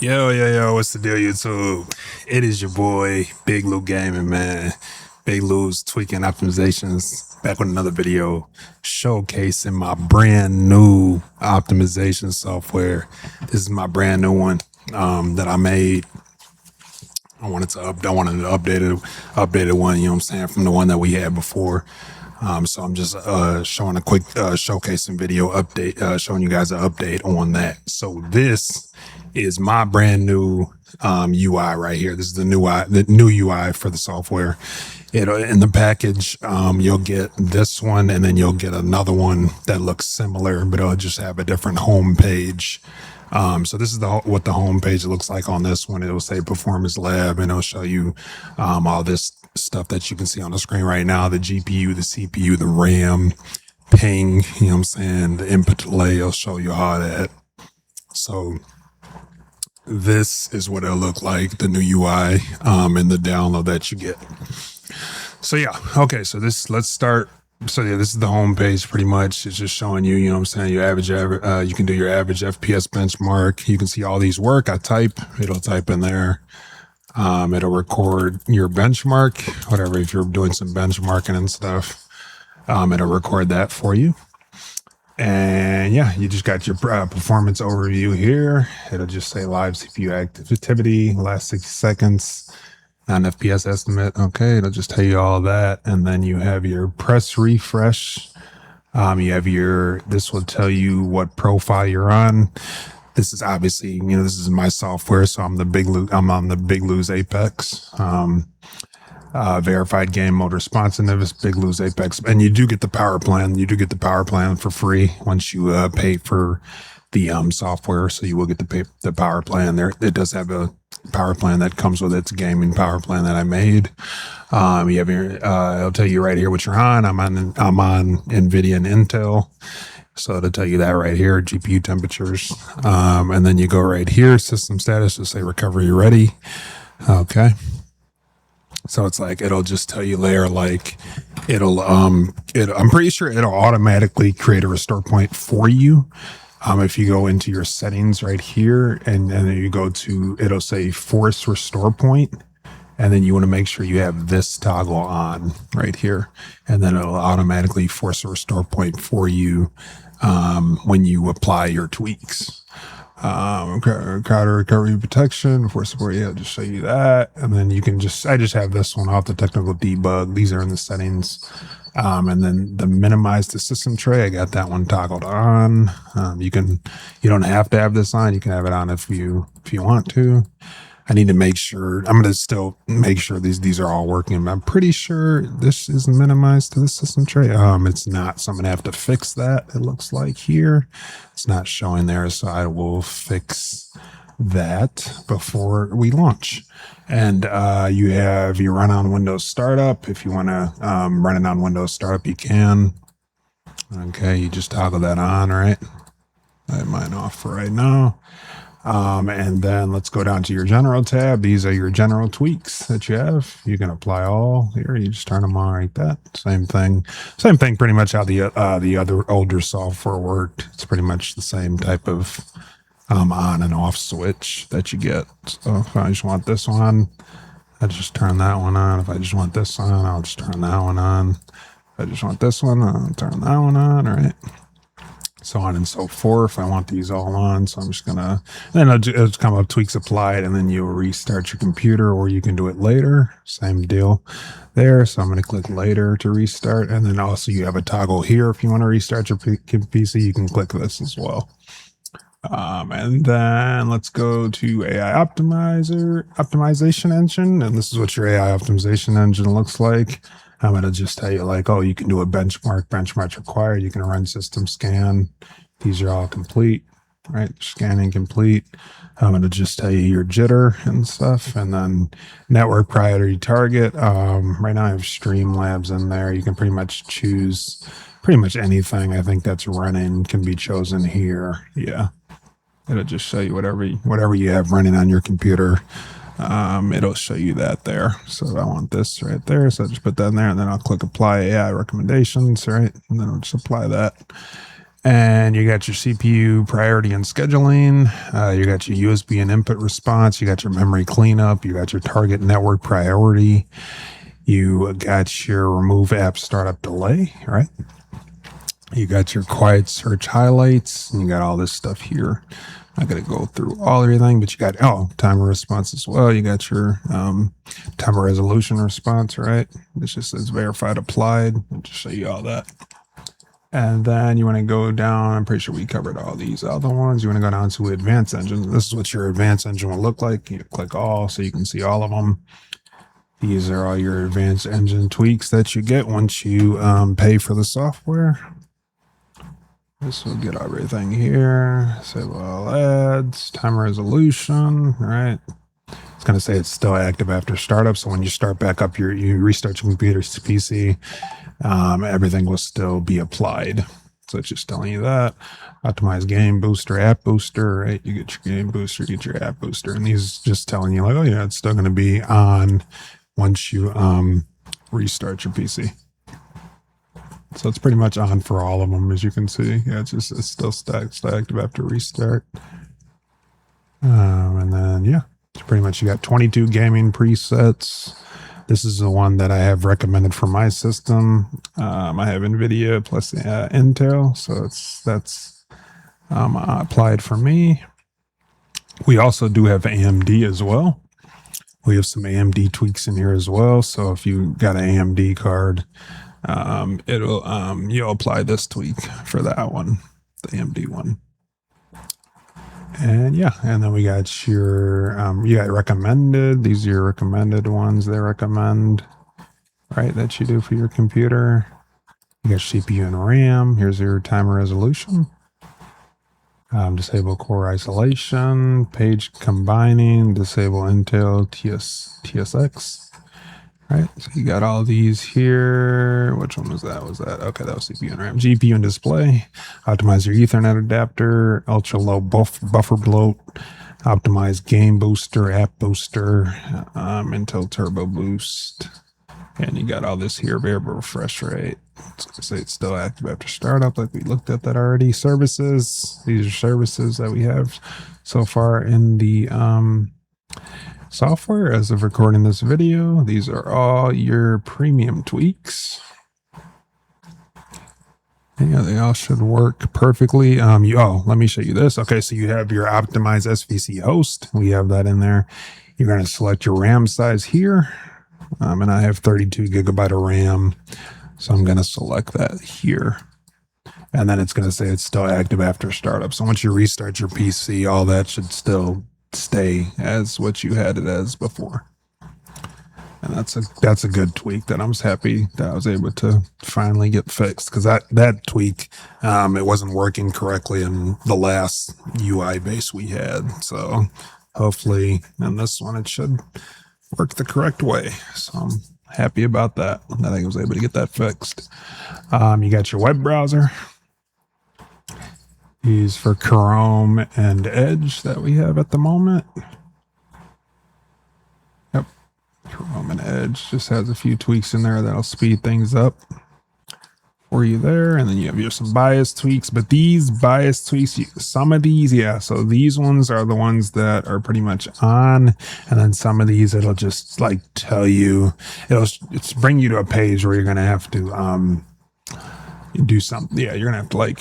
Yo, what's the deal, YouTube? It is your boy, Big Lou Gaming, man. Big Lou's tweaking optimizations, back with another video showcasing my brand new optimization software. This is my brand new one that I made. I wanted to update it one, you know what I'm saying, from the one that we had before. So I'm just showing a quick showcasing video update, showing you guys an update on that. So this is my brand new UI right here. This is the new UI for the software. In the package, you'll get this one, and then you'll get another one that looks similar, but it'll just have a different home page. So this is what the home page looks like on this one. It will say Performance Lab, and it'll show you all this stuff that you can see on the screen right now: the GPU, the CPU, the RAM, ping. You know what I'm saying? The input delay. It'll show you all that. So this is what it'll look like, the new UI, and the download that you get. So yeah, okay. So let's start. So yeah, this is the home page pretty much. It's just showing you, you know what I'm saying, your average, you can do your average FPS benchmark. You can see all these work. It'll type in there. It'll record your benchmark, whatever, if you're doing some benchmarking and stuff. It'll record that for you. And yeah, you just got your performance overview here. It'll just say live CPU activity, last 60 seconds. An FPS estimate. Okay, it'll just tell you all that. And then you have your press refresh. You have this will tell you what profile you're on. This is obviously, you know, this is my software, so I'm on the BIGLOU'S Apex. Verified game mode responsiveness, BIGLOU'S Apex. And you do get the power plan. You do get the power plan for free once you pay for the software. So you will get the power plan there. It does have a power plan that comes with its gaming power plan that I made. You have your, it'll tell you right here what you're on. I'm on NVIDIA and Intel. So it'll tell you that right here, GPU temperatures. And then you go right here, system status, it'll say recovery ready. Okay. So it's like, it'll just tell you there, like I'm pretty sure it'll automatically create a restore point for you. If you go into your settings right here and then you go to, it'll say force restore point. And then you want to make sure you have this toggle on right here. And then it'll automatically force a restore point for you when you apply your tweaks. Crowd recovery protection, force support, yeah, I'll just show you that. And then you can I just have this one off the technical debug. These are in the settings. And then the minimize the system tray, I got that one toggled on. You don't have to have this on. You can have it on if you want to. I need to make sure, I'm going to still make sure these are all working. I'm pretty sure this is minimized to the system tray. It's not, so I'm going to have to fix that. It looks like here, it's not showing there. So I will fix that before we launch. And you have your run on Windows startup. If you want to run it on Windows startup, you can. Okay, you just toggle that on, right? I have mine off for right now. And then let's go down to your general tab. These are your general tweaks that you have. You can apply all here. You just turn them on like that. Same thing pretty much how the other older software worked. It's pretty much the same type of on and off switch that you get. So if I just want this one, I just turn that one on. If I just want this on, I'll just turn that one on. If I just want this one, I'll turn that one on, all right? So on and so forth. I want these all on, so I'm just gonna, then it'll come up tweaks applied, and then you'll restart your computer, or you can do it later. Same deal there. So I'm gonna click later to restart, and then also you have a toggle here if you want to restart your PC. You can click this as well. And then let's go to AI optimization engine, and this is what your AI optimization engine looks like. I'm going to just tell you, like, oh, you can do a benchmark required. You can run system scan. These are all complete, right? Scanning complete. I'm going to just tell you your jitter and stuff. And then network priority target. Right now I have Streamlabs in there. You can pretty much choose pretty much anything I think that's running can be chosen here. Yeah. It'll just show you whatever you have running on your computer. It'll show you that there. So I want this right there. So I just put that in there, and then I'll click apply AI recommendations, right? And then I'll just apply that. And you got your CPU priority and scheduling. You got your USB and input response. You got your memory cleanup. You got your target network priority. You got your remove app startup delay, right? You got your quiet search highlights. And you got all this stuff here. I'm not going to go through everything, but you got, timer response as well. You got your timer resolution response, right? This just says verified applied. I'll just show you all that. And then you want to go down. I'm pretty sure we covered all these other ones. You want to go down to advanced engine. This is what your advanced engine will look like. You click all so you can see all of them. These are all your advanced engine tweaks that you get once you pay for the software. This will get everything here. Save all ads, time resolution, right? It's going to say it's still active after startup. So when you start back up, you restart your computer's PC, everything will still be applied. So it's just telling you that. Optimize game booster, app booster, right? You get your game booster, you get your app booster. And these just telling you like, oh yeah, it's still going to be on once you restart your PC. So it's pretty much on for all of them, as you can see. Yeah, it's still active after restart. And then, yeah, it's pretty much you got 22 gaming presets. This is the one that I have recommended for my system. I have NVIDIA plus Intel, so that's applied for me. We also do have AMD as well. We have some AMD tweaks in here as well. So if you got an AMD card, you'll apply this tweak for that one, the AMD one. And yeah, and then we got your you got recommended. These are your recommended ones they recommend, right, that you do for your computer. You got CPU and RAM. Here's your timer resolution. Disable core isolation, page combining, disable Intel TSX. Right, so you got all these here. Which one was that? Okay, that was CPU and RAM. GPU and display. Optimize your Ethernet adapter. Ultra low buffer bloat. Optimize game booster, app booster, Intel Turbo Boost. And you got all this here, variable refresh rate. It's going to say it's still active after startup, like we looked at that already. Services. These are services that we have so far in the software as of recording this video. These are all your premium tweaks. Yeah, they all should work perfectly. Let me show you this. Okay, so you have your optimized SVC host. We have that in there. You're going to select your RAM size here. And I have 32 gigabyte of RAM. So I'm going to select that here. And then it's going to say it's still active after startup. So once you restart your PC, all that should still stay as what you had it as before. And that's a good tweak that I'm happy that I was able to finally get fixed, because that tweak it wasn't working correctly in the last UI base we had. So hopefully in this one it should work the correct way. So I'm happy about that. I think I was able to get that fixed. You got your web browser. These for Chrome and Edge that we have at the moment. Yep. Chrome and Edge just has a few tweaks in there that'll speed things up for you there. And then you have some bias tweaks, but these bias tweaks, some of these, yeah. So these ones are the ones that are pretty much on. And then some of these, it'll just like tell you, it's bring you to a page where you're going to have to do something. Yeah, you're going to have to like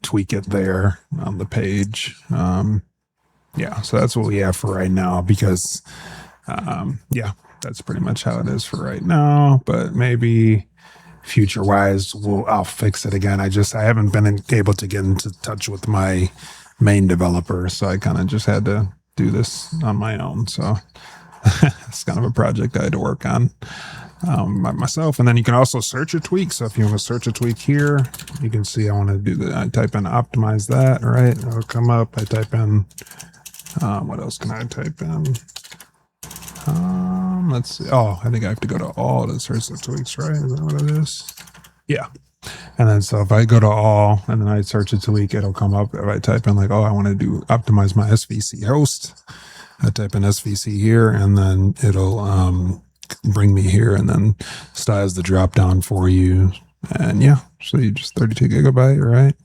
tweak it there on the page. Yeah, so that's what we have for right now, because yeah, that's pretty much how it is for right now. But maybe future wise, I'll fix it again. I haven't been able to get into touch with my main developer, so I kind of just had to do this on my own. So it's kind of a project I had to work on by myself. And then you can also search a tweak. So if you want to search a tweak here, you can see I want to do that. I type in optimize that, right? It'll come up. I type in, what else can I type in? Let's see. Oh, I think I have to go to all to search the tweaks, right? Is that what it is? Yeah. And then so if I go to all and then I search a tweak, it'll come up. If I type in like, oh, I want to optimize my SVC host, I type in SVC here, and then it'll bring me here, and then styles the drop down for you. And yeah, so you just 32 gigabyte, right?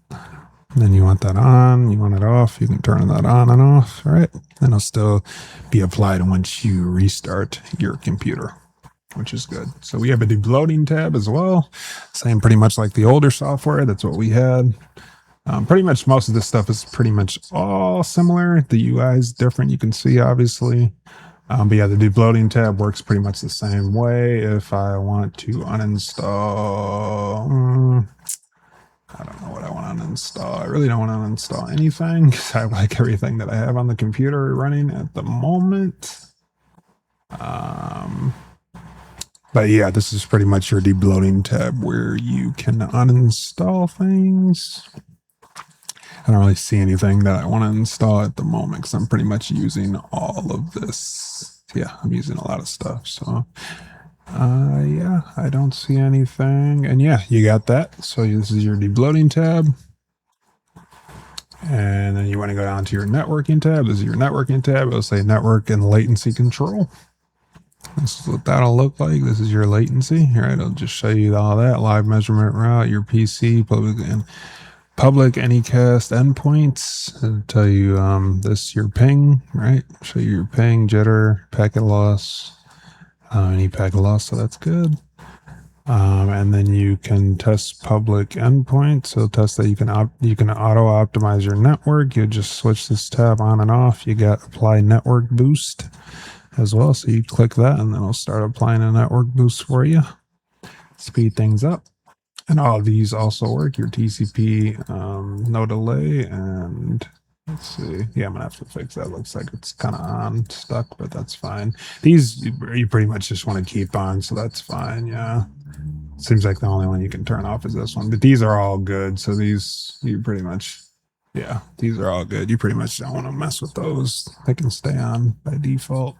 Then you want that on, you want it off, you can turn that on and off, all right? And it'll still be applied once you restart your computer, which is good. So we have a debloating tab as well. Same pretty much like the older software. That's what we had. Pretty much most of this stuff is pretty much all similar. The UI is different, you can see obviously. But yeah, the debloating tab works pretty much the same way. If I want to uninstall, I don't know what I want to uninstall. I really don't want to uninstall anything because I like everything that I have on the computer running at the moment. But yeah, this is pretty much your debloating tab where you can uninstall things. I don't really see anything that I want to install at the moment because I'm pretty much using all of this. Yeah, I'm using a lot of stuff. So yeah, I don't see anything. And yeah, you got that. So this is your debloating tab. And then you want to go down to your networking tab. This is your networking tab. It'll say network and latency control. This is what that'll look like. This is your latency. All right, it'll just show you all that. Live measurement route, your PC, public anycast endpoints. It'll tell you this your ping, right? Show you your ping, jitter, packet loss, any packet loss, so that's good. And then you can test public endpoints. So test that you can auto optimize your network. You just switch this tab on and off. You got apply network boost as well. So you click that and then it'll start applying a network boost for you. Speed things up. And all of these also work. Your TCP, no delay, and let's see. Yeah, I'm gonna have to fix that. Looks like it's kind of on stuck, but that's fine. These you pretty much just want to keep on, so that's fine. Yeah. Seems like the only one you can turn off is this one, but these are all good. So these you pretty much, yeah, these are all good. You pretty much don't want to mess with those. They can stay on by default.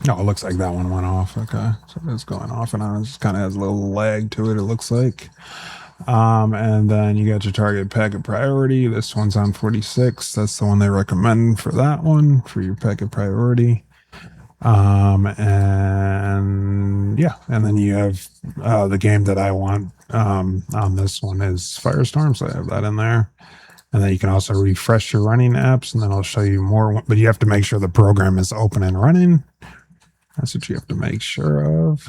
Oh, it looks like that one went off. Okay, so it's going off and on. It just kind of has a little lag to it, it looks like. And then you got your target packet priority. This one's on 46. That's the one they recommend for that one, for your packet priority. And yeah, and then you have the game that I want on this one is Firestorm, so I have that in there. And then you can also refresh your running apps, and then I'll show you more, but you have to make sure the program is open and running. That's what you have to make sure of.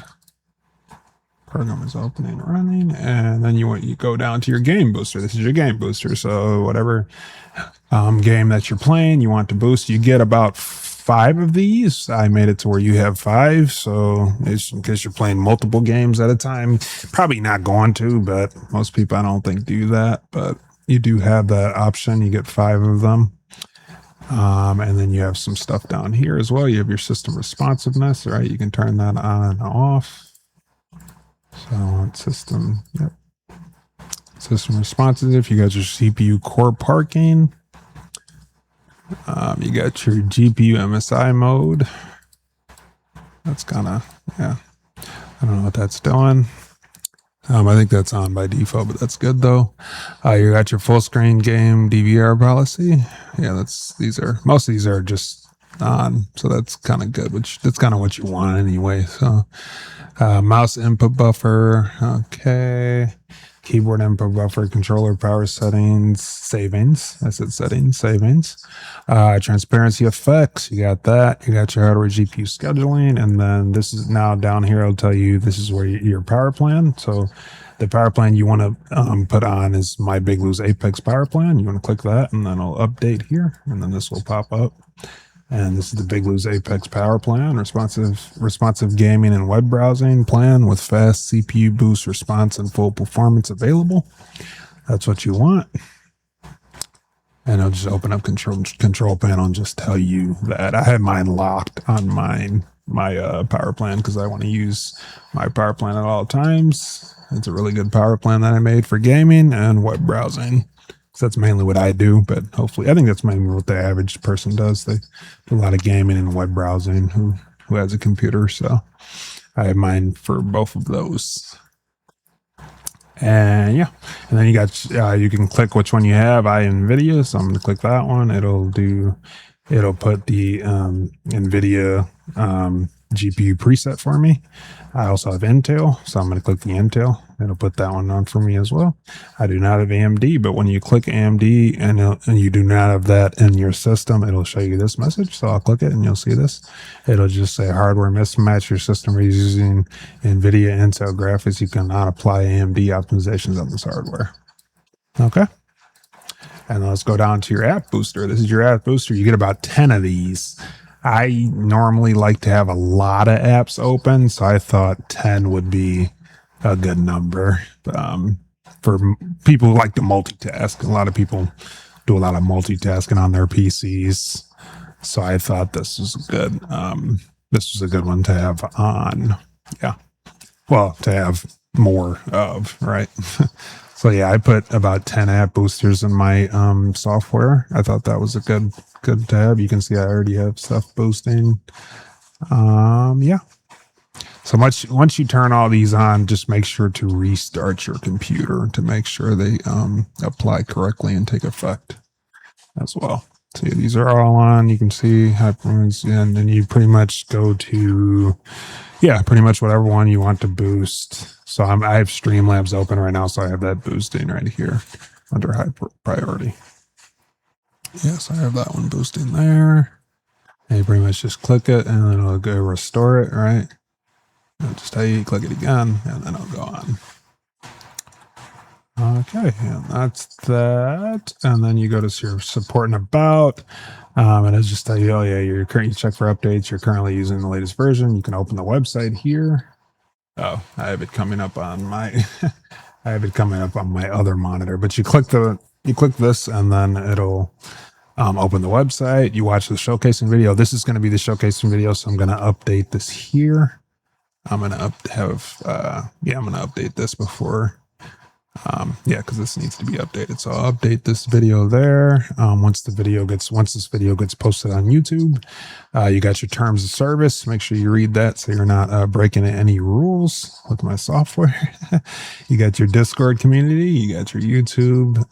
Program is open and running, and then you go down to your game booster. This is your game booster, so whatever game that you're playing, you want to boost. You get about 5 of these. I made it to where you have 5, so it's in case you're playing multiple games at a time. Probably not going to, but most people I don't think do that, but you do have that option. You get 5 of them. And then you have some stuff down here as well. You have your system responsiveness, right? You can turn that on and off. So system, yep. System responsive. You got your CPU core parking. You got your GPU MSI mode. That's kind of, yeah. I don't know what that's doing. I think that's on by default, but that's good though. You got your full screen game DVR policy. Yeah, most of these are just on, so that's kind of good, which that's kind of what you want anyway. So mouse input buffer, okay. Keyboard input buffer, controller power settings, savings. I said settings, savings. Transparency effects, you got that. You got your hardware GPU scheduling, and then this is now down here. I'll tell you this is where your power plan. So the power plan you want to put on is my BIGLOU'S Apex power plan. You want to click that, and then I'll update here, and then this will pop up. And this is the BIGLOU'S Apex power plan, responsive gaming and web browsing plan with fast CPU boost response and full performance available. That's what you want. And I'll just open up control panel and just tell you that I have mine locked on my power plan because I want to use my power plan at all times. It's a really good power plan that I made for gaming and web browsing. So that's mainly what I do, but hopefully, I think that's mainly what the average person does. They do a lot of gaming and web browsing who has a computer. So I have mine for both of those. And yeah, and then you got, you can click which one you have. I NVIDIA, so I'm going to click that one. It'll put the NVIDIA GPU preset for me. I also have Intel, so I'm going to click the Intel. It'll put that one on for me as well. I do not have AMD, but when you click AMD and you do not have that in your system, it'll show you this message. So I'll click it and you'll see this. It'll just say hardware mismatch. Your system is using NVIDIA Intel graphics. You cannot apply AMD optimizations on this hardware. Okay. And let's go down to your app booster. This is your app booster. You get about 10 of these. I normally like to have a lot of apps open, so I thought 10 would be a good number for people who like to multitask. A lot of people do a lot of multitasking on their PCs, so I thought this was good. This was a good one to have on. Yeah, well, to have more of, right? So yeah, I put about 10 app boosters in my software. I thought that was a good tab. You can see I already have stuff boosting. Yeah. So once you turn all these on, just make sure to restart your computer to make sure they apply correctly and take effect as well. So yeah, these are all on. You can see hyperperformance, and then you pretty much go to pretty much whatever one you want to boost. So I have Streamlabs open right now, so I have that boosting right here under high priority. Yes, I have that one boosting there. And you pretty much just click it, and then it'll go restore it, right? It'll just tell you click it again, and then it'll go on. Okay, and that's that. And then you go to your support and about, and it'll just tell you, oh yeah, you check for updates. You're currently using the latest version. You can open the website here. Oh, I have it coming up on my, I have it coming up on my other monitor. But you click this, and then it'll open the website. You watch the showcasing video. This is going to be the showcasing video, so I'm going to update this here. I'm going to update this before. Because this needs to be updated. So I'll update this video there. Once this video gets posted on YouTube, you got your terms of service. Make sure you read that so you're not breaking any rules with my software. You got your Discord community. You got your YouTube,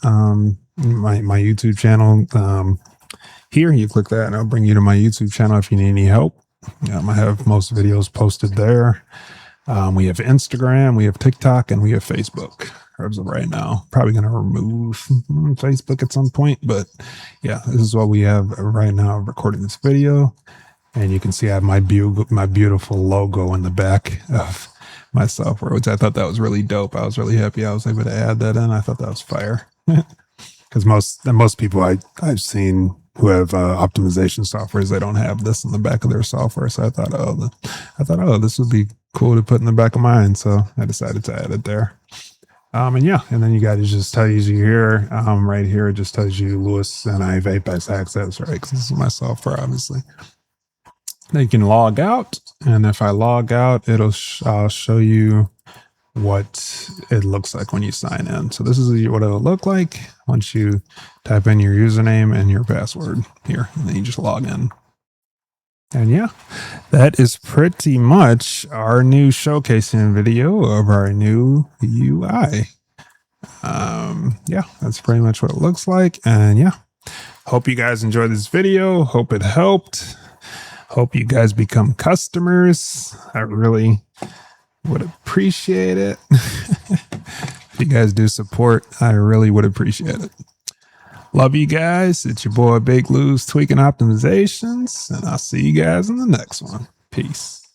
my YouTube channel. Here, you click that, and it'll bring you to my YouTube channel if you need any help. I have most videos posted there. We have Instagram, we have TikTok, and we have Facebook. As of right now, probably going to remove Facebook at some point, but yeah, this is what we have right now recording this video. And you can see I have my beautiful logo in the back of my software, which I thought that was really dope. I was really happy I was able to add that in. I thought that was fire. Because most people I've seen who have optimization softwares, they don't have this in the back of their software. So I thought, this would be cool to put in the back of mine. So I decided to add it there. And then you got to just tells you here, right here, it just tells you Lewis and I have Apex access, right? Because this is my software, obviously. Then you can log out, and if I log out, I'll show you what it looks like when you sign in. So this is what it'll look like once you type in your username and your password here, and then you just log in. And yeah, that is pretty much our new showcasing video of our new UI. That's pretty much what it looks like. And yeah, hope you guys enjoyed this video. Hope it helped. Hope you guys become customers. I really would appreciate it. If you guys do support, I really would appreciate it. Love you guys. It's your boy BIGLOU'S Tweaking Optimizations, and I'll see you guys in the next one. Peace.